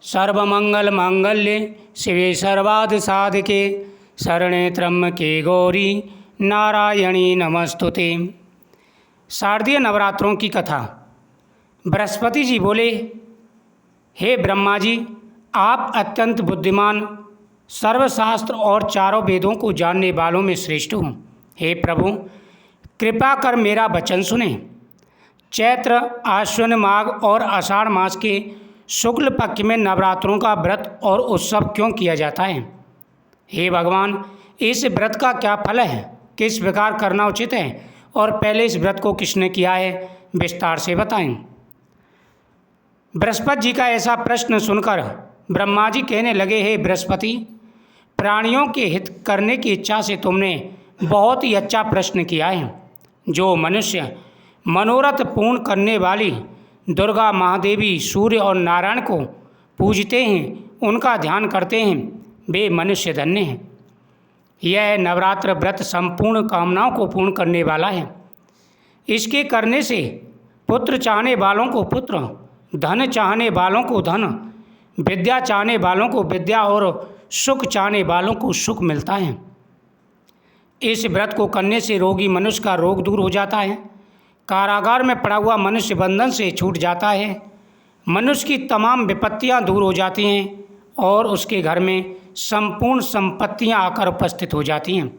सर्वमंगल मांगल्ये शिवे सर्वार्थ साधके शरणे त्र्यंबके गौरी नारायणी नमस्तुते। शारदीय नवरात्रों की कथा। बृहस्पति जी बोले, हे ब्रह्मा जी, आप अत्यंत बुद्धिमान, सर्वशास्त्र और चारों वेदों को जानने वालों में श्रेष्ठ हो। हे प्रभु, कृपा कर मेरा वचन सुने। चैत्र, आश्विन, माघ और आषाढ़ मास के शुक्ल पक्ष में नवरात्रों का व्रत और उत्सव क्यों किया जाता है? हे भगवान, इस व्रत का क्या फल है, किस प्रकार करना उचित है और पहले इस व्रत को किसने किया है, विस्तार से बताएं। बृहस्पति जी का ऐसा प्रश्न सुनकर ब्रह्मा जी कहने लगे, हे बृहस्पति, प्राणियों के हित करने की इच्छा से तुमने बहुत ही अच्छा प्रश्न किया है। जो मनुष्य मनोरथ पूर्ण करने वाली दुर्गा, महादेवी, सूर्य और नारायण को पूजते हैं, उनका ध्यान करते हैं, वे मनुष्य धन्य हैं। यह नवरात्र व्रत संपूर्ण कामनाओं को पूर्ण करने वाला है। इसके करने से पुत्र चाहने वालों को पुत्र, धन चाहने वालों को धन, विद्या चाहने वालों को विद्या और सुख चाहने वालों को सुख मिलता है। इस व्रत को करने से रोगी मनुष्य का रोग दूर हो जाता है, कारागार में पड़ा हुआ मनुष्य बंधन से छूट जाता है, मनुष्य की तमाम विपत्तियां दूर हो जाती हैं और उसके घर में संपूर्ण संपत्तियां आकर उपस्थित हो जाती हैं।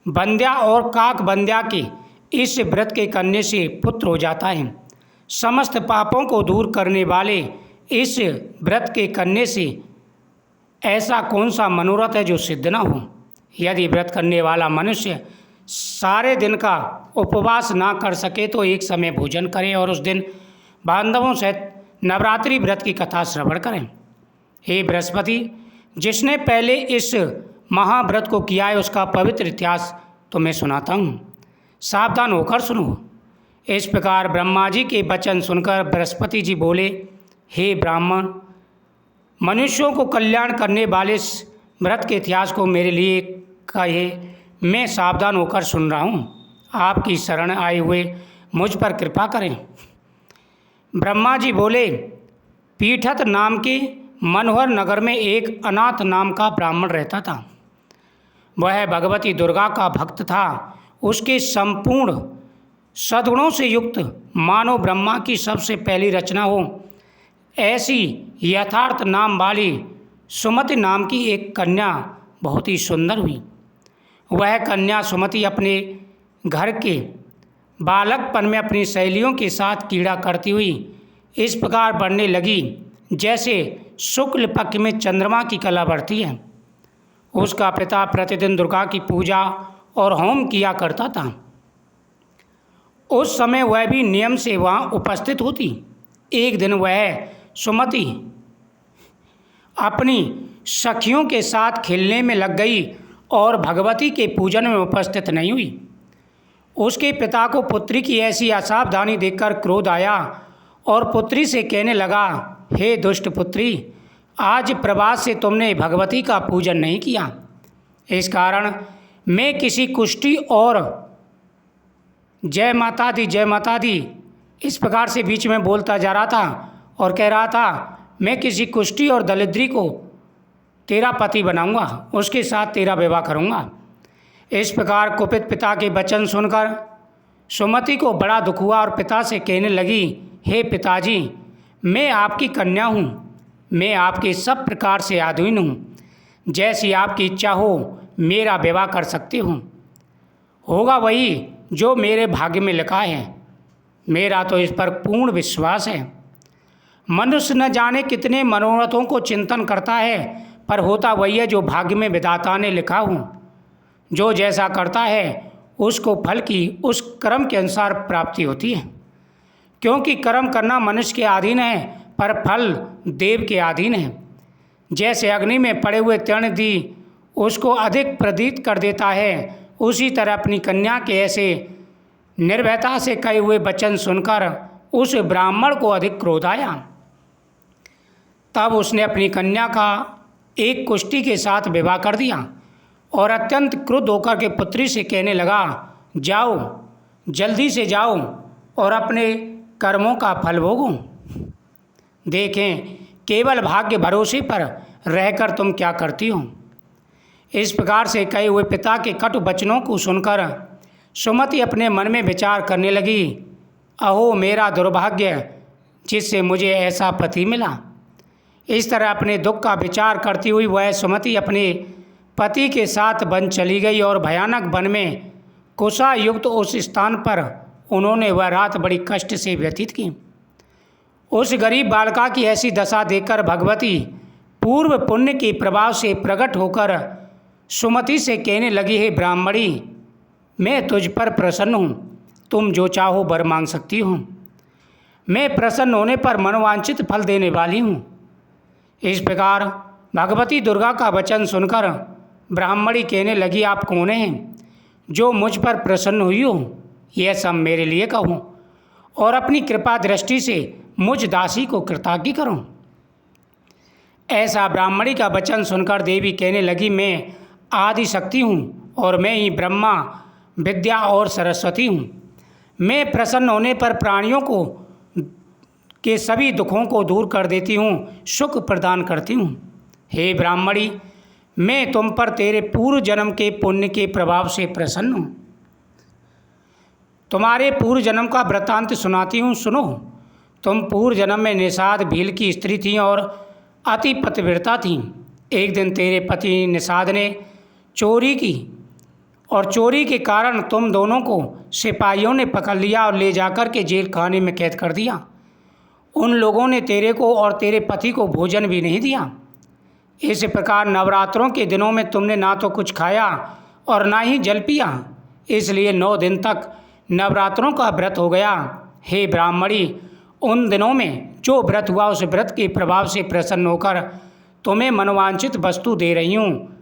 बंध्या और काक बंध्या के इस व्रत के करने से पुत्र हो जाता है। समस्त पापों को दूर करने वाले इस व्रत के करने से ऐसा कौन सा मनोरथ है जो सिद्ध न हो? यदि व्रत करने वाला मनुष्य सारे दिन का उपवास ना कर सके तो एक समय भोजन करे और उस दिन बांधवों सहित नवरात्रि व्रत की कथा श्रवण करें। हे बृहस्पति, जिसने पहले इस महाव्रत को किया है उसका पवित्र इतिहास तुम्हें सुनाता हूँ, सावधान होकर सुनो। इस प्रकार ब्रह्मा जी के वचन सुनकर बृहस्पति जी बोले, हे ब्राह्मण, मनुष्यों को कल्याण करने वाले इस व्रत के इतिहास को मेरे लिए कहे, मैं सावधान होकर सुन रहा हूँ। आपकी शरण आए हुए मुझ पर कृपा करें। ब्रह्मा जी बोले, पीठत नाम के मनोहर नगर में एक अनाथ नाम का ब्राह्मण रहता था। वह भगवती दुर्गा का भक्त था। उसके संपूर्ण सद्गुणों से युक्त मानो ब्रह्मा की सबसे पहली रचना हो ऐसी यथार्थ नाम वाली सुमति नाम की एक कन्या बहुत ही सुंदर हुई। वह कन्या सुमति अपने घर के बालकपन में अपनी सहेलियों के साथ क्रीड़ा करती हुई इस प्रकार बढ़ने लगी जैसे शुक्ल पक्ष में चंद्रमा की कला बढ़ती है। उसका पिता प्रतिदिन दुर्गा की पूजा और होम किया करता था। उस समय वह भी नियम से वहाँ उपस्थित होती। एक दिन वह सुमति अपनी सखियों के साथ खेलने में लग गई और भगवती के पूजन में उपस्थित नहीं हुई। उसके पिता को पुत्री की ऐसी असावधानी देखकर क्रोध आया और पुत्री से कहने लगा, हे दुष्ट पुत्री, आज प्रभात से तुमने भगवती का पूजन नहीं किया। इस कारण मैं किसी कुष्ठी और जय माता दी इस प्रकार से बीच में बोलता जा रहा था और कह रहा था, मैं किसी कुष्ठी और दलिद्री को तेरा पति बनाऊंगा, उसके साथ तेरा विवाह करूंगा। इस प्रकार कुपित पिता के वचन सुनकर सुमति को बड़ा दुख हुआ और पिता से कहने लगी, हे पिताजी, मैं आपकी कन्या हूँ, मैं आपके सब प्रकार से अधीन हूँ। जैसी आपकी इच्छा हो मेरा विवाह कर सकती हूँ। होगा वही जो मेरे भाग्य में लिखा है। मेरा तो इस पर पूर्ण विश्वास है। मनुष्य न जाने कितने मनोरथों को चिंतन करता है, पर होता वही है जो भाग्य में विधाता ने लिखा हो। जो जैसा करता है उसको फल की उस कर्म के अनुसार प्राप्ति होती है। क्योंकि कर्म करना मनुष्य के अधीन है, पर फल देव के अधीन है। जैसे अग्नि में पड़े हुए तृण दी उसको अधिक प्रदीप्त कर देता है, उसी तरह अपनी कन्या के ऐसे निर्भयता से कहे हुए वचन सुनकर उस ब्राह्मण को अधिक क्रोध आया। तब उसने अपनी कन्या का एक कुष्ठी के साथ विवाह कर दिया और अत्यंत क्रुद्ध होकर के पुत्री से कहने लगा, जाओ, जल्दी से जाओ और अपने कर्मों का फल भोगो। देखें केवल भाग्य भरोसे पर रहकर तुम क्या करती हो। इस प्रकार से कहे हुए पिता के कटु वचनों को सुनकर सुमति अपने मन में विचार करने लगी, अहो मेरा दुर्भाग्य जिससे मुझे ऐसा पति मिला। इस तरह अपने दुख का विचार करती हुई वह सुमति अपने पति के साथ वन चली गई और भयानक वन में कुशा युक्त उस स्थान पर उन्होंने वह रात बड़ी कष्ट से व्यतीत की। उस गरीब बालिका की ऐसी दशा देखकर भगवती पूर्व पुण्य के प्रभाव से प्रकट होकर सुमति से कहने लगी, हे ब्राह्मणी, मैं तुझ पर प्रसन्न हूँ, तुम जो चाहो वर मांग सकती हो। मैं प्रसन्न होने पर मनोवांछित फल देने वाली हूँ। इस प्रकार भगवती दुर्गा का वचन सुनकर ब्राह्मणी कहने लगी, आप कौन हैं जो मुझ पर प्रसन्न हुई हो, यह सब मेरे लिए कहो और अपनी कृपा दृष्टि से मुझ दासी को कृतज्ञ करो। ऐसा ब्राह्मणी का वचन सुनकर देवी कहने लगी, मैं आदि शक्ति हूँ और मैं ही ब्रह्मा विद्या और सरस्वती हूँ। मैं प्रसन्न होने पर प्राणियों को के सभी दुखों को दूर कर देती हूँ, सुख प्रदान करती हूँ। हे ब्राह्मणी, मैं तुम पर तेरे पूर्व जन्म के पुण्य के प्रभाव से प्रसन्न हूँ। तुम्हारे पूर्व जन्म का वृत्तांत सुनाती हूँ, सुनो। तुम पूर्व जन्म में निषाद भील की स्त्री थी और अति पतिव्रता थी। एक दिन तेरे पति निषाद ने चोरी की और चोरी के कारण तुम दोनों को सिपाहियों ने पकड़ लिया और ले जाकर के जेल खाने में कैद कर दिया। उन लोगों ने तेरे को और तेरे पति को भोजन भी नहीं दिया। इस प्रकार नवरात्रों के दिनों में तुमने ना तो कुछ खाया और ना ही जल पिया, इसलिए 9 दिन तक नवरात्रों का व्रत हो गया। हे ब्राह्मणी, उन दिनों में जो व्रत हुआ उस व्रत के प्रभाव से प्रसन्न होकर तुम्हें मनोवांछित वस्तु दे रही हूँ।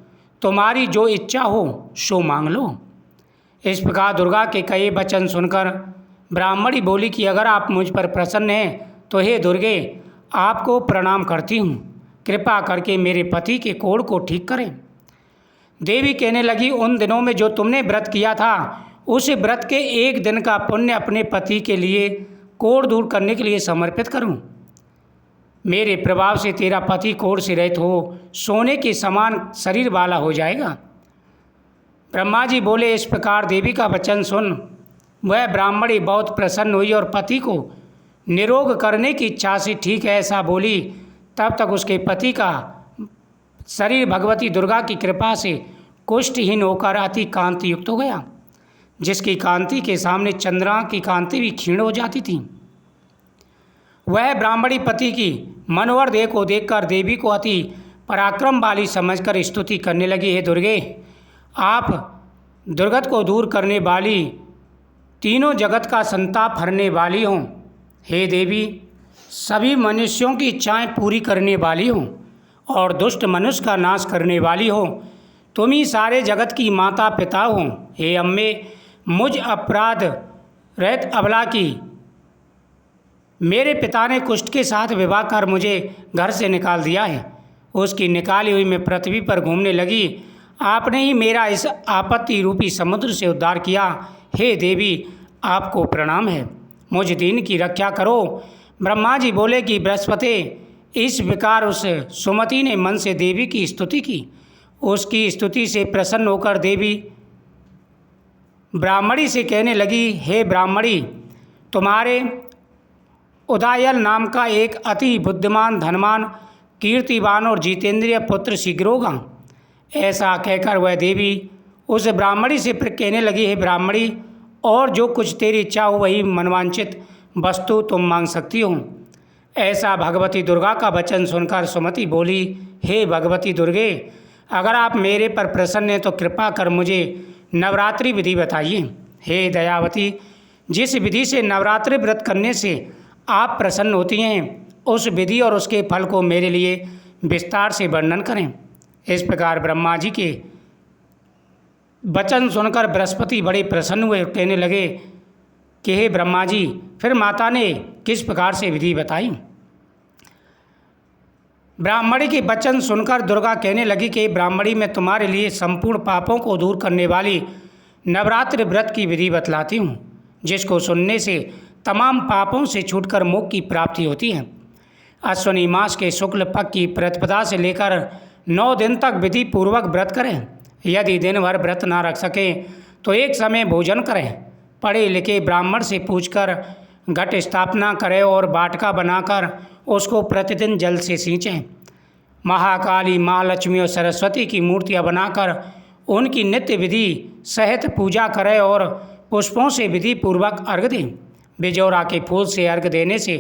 तुम्हारी जो इच्छा हो सो मांग लो। इस प्रकार दुर्गा के कहे वचन सुनकर ब्राह्मणी बोली कि अगर आप मुझ पर प्रसन्न हैं तो हे दुर्गे, आपको प्रणाम करती हूँ, कृपा करके मेरे पति के कोढ़ को ठीक करें। देवी कहने लगी, उन दिनों में जो तुमने व्रत किया था उस व्रत के एक दिन का पुण्य अपने पति के लिए कोढ़ दूर करने के लिए समर्पित करूं। मेरे प्रभाव से तेरा पति कोढ़ से रहित हो सोने के समान शरीर वाला हो जाएगा। ब्रह्मा जी बोले, इस प्रकार देवी का वचन सुन वह ब्राह्मणी बहुत प्रसन्न हुई और पति को निरोग करने की इच्छा से ठीक है ऐसा बोली। तब तक उसके पति का शरीर भगवती दुर्गा की कृपा से कुष्ठहीन होकर अति कांति युक्त हो गया, जिसकी कांति के सामने चंद्रमा की कांति भी क्षीण हो जाती थी। वह ब्राह्मणी पति की मनोहर देह को देखकर देवी को अति पराक्रम वाली समझकर स्तुति करने लगी, हे दुर्गे, आप दुर्गत को दूर करने वाली, तीनों जगत का संताप हरने वाली हों। हे देवी, सभी मनुष्यों की इच्छाएं पूरी करने वाली हो और दुष्ट मनुष्य का नाश करने वाली हो। तुम ही सारे जगत की माता पिता हो। हे अम्बे, मुझ अपराध रहित अबला की मेरे पिता ने कुष्ठ के साथ विवाह कर मुझे घर से निकाल दिया है। उसकी निकाली हुई मैं पृथ्वी पर घूमने लगी। आपने ही मेरा इस आपत्ति रूपी समुद्र से उद्धार किया। हे देवी, आपको प्रणाम है, मुझ दीन की रक्षा करो। ब्रह्मा जी बोले कि बृहस्पति, इस प्रकार उस सुमति ने मन से देवी की स्तुति की। उसकी स्तुति से प्रसन्न होकर देवी ब्राह्मणी से कहने लगी, हे ब्राह्मणी, तुम्हारे उदयन नाम का एक अति बुद्धिमान, धनवान, कीर्तिवान और जितेंद्रिय पुत्र शीघ्र होगा। ऐसा कहकर वह देवी उस ब्राह्मणी से कहने लगी, हे ब्राह्मणी, और जो कुछ तेरी इच्छा हो वही मनवांछित वस्तु तुम मांग सकती हो। ऐसा भगवती दुर्गा का वचन सुनकर सुमति बोली, हे भगवती दुर्गे, अगर आप मेरे पर प्रसन्न हैं तो कृपा कर मुझे नवरात्रि विधि बताइए। हे दयावती, जिस विधि से नवरात्रि व्रत करने से आप प्रसन्न होती हैं उस विधि और उसके फल को मेरे लिए विस्तार से वर्णन करें। इस प्रकार ब्रह्मा जी के वचन सुनकर बृहस्पति बड़े प्रसन्न हुए, कहने लगे कि हे ब्रह्मा जी, फिर माता ने किस प्रकार से विधि बताई। ब्राह्मणी के वचन सुनकर दुर्गा कहने लगी कि ब्राह्मणी, मैं तुम्हारे लिए संपूर्ण पापों को दूर करने वाली नवरात्रि व्रत की विधि बतलाती हूँ, जिसको सुनने से तमाम पापों से छूटकर मोक्ष की प्राप्ति होती है। अश्विनी मास के शुक्ल पक्ष की प्रतिपदा से लेकर 9 दिन तक विधि पूर्वक व्रत करें। यदि दिन भर व्रत ना रख सकें तो एक समय भोजन करें। पढ़े लिखे ब्राह्मण से पूछकर घट स्थापना करें और बाटका बनाकर उसको प्रतिदिन जल से सींचें। महाकाली, महालक्ष्मी और सरस्वती की मूर्तियां बनाकर उनकी नित्य विधि सहित पूजा करें और पुष्पों से विधि पूर्वक अर्घ दें। बिजौरा के फूल से अर्घ देने से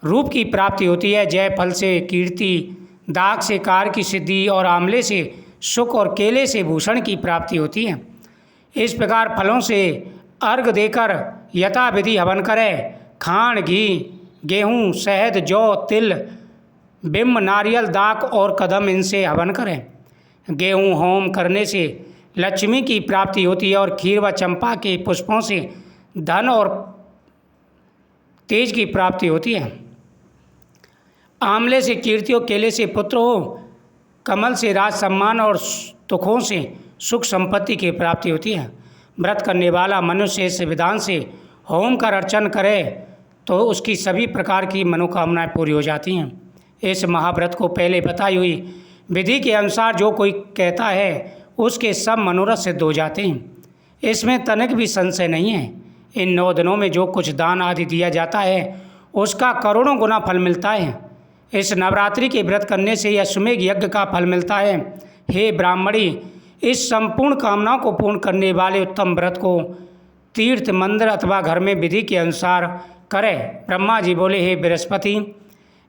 रूप की प्राप्ति होती है। जयफल से कीर्ति, दाग से कार्य की सिद्धि और आंवले से सुख और केले से भूषण की प्राप्ति होती है। इस प्रकार फलों से अर्घ देकर यथाविधि हवन करें। खांड, घी, गेहूँ, शहद, जौ, तिल, बिम्ब, नारियल, दाक और कदम इनसे हवन करें। गेहूँ होम करने से लक्ष्मी की प्राप्ति होती है और खीर व चंपा के पुष्पों से धन और तेज की प्राप्ति होती है। आंवले से कीर्ति और केले से पुत्र हो, कमल से राज सम्मान और तुखों से सुख संपत्ति की प्राप्ति होती है। व्रत करने वाला मनुष्य इस विधान से होम कर अर्चन करे तो उसकी सभी प्रकार की मनोकामनाएं पूरी हो जाती हैं। इस महाव्रत को पहले बताई हुई विधि के अनुसार जो कोई कहता है उसके सब मनोरथ सिद्ध हो जाते हैं। इसमें तनिक भी संशय नहीं है। इन 9 दिनों में जो कुछ दान आदि दिया जाता है उसका करोड़ों गुना फल मिलता है। इस नवरात्रि के व्रत करने से अश्वमेघ यज्ञ का फल मिलता है। हे ब्राह्मणी, इस संपूर्ण कामनाओं को पूर्ण करने वाले उत्तम व्रत को तीर्थ, मंदिर अथवा घर में विधि के अनुसार करें। ब्रह्मा जी बोले, हे बृहस्पति,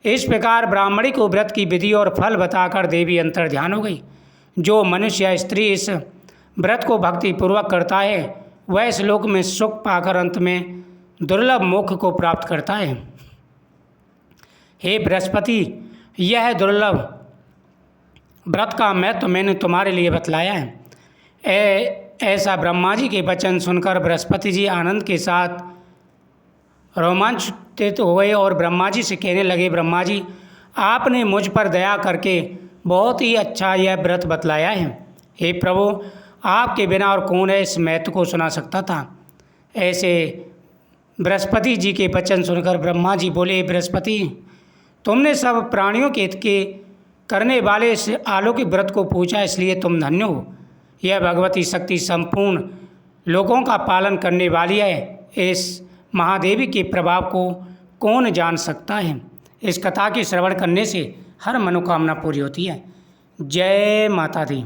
इस प्रकार ब्राह्मणी को व्रत की विधि और फल बताकर देवी अंतर ध्यान हो गई। जो मनुष्य या स्त्री इस व्रत को भक्तिपूर्वक करता है वह इस लोक में सुख पाकर अंत में दुर्लभ मोक्ष को प्राप्त करता है। हे बृहस्पति, यह दुर्लभ व्रत का महत्व मैंने तुम्हारे लिए बतलाया है। ऐसा ब्रह्मा जी के वचन सुनकर बृहस्पति जी आनंद के साथ रोमांचित हुए और ब्रह्मा जी से कहने लगे, ब्रह्मा जी, आपने मुझ पर दया करके बहुत ही अच्छा यह व्रत बतलाया है। हे प्रभु, आपके बिना और कौन है इस महत्व को सुना सकता था। ऐसे बृहस्पति जी के वचन सुनकर ब्रह्मा जी बोले, बृहस्पति, तुमने सब प्राणियों के हित के करने वाले इस अलौकिक व्रत को पूछा, इसलिए तुम धन्य हो। यह भगवती शक्ति संपूर्ण लोगों का पालन करने वाली है। इस महादेवी के प्रभाव को कौन जान सकता है। इस कथा के श्रवण करने से हर मनोकामना पूरी होती है। जय माता दी।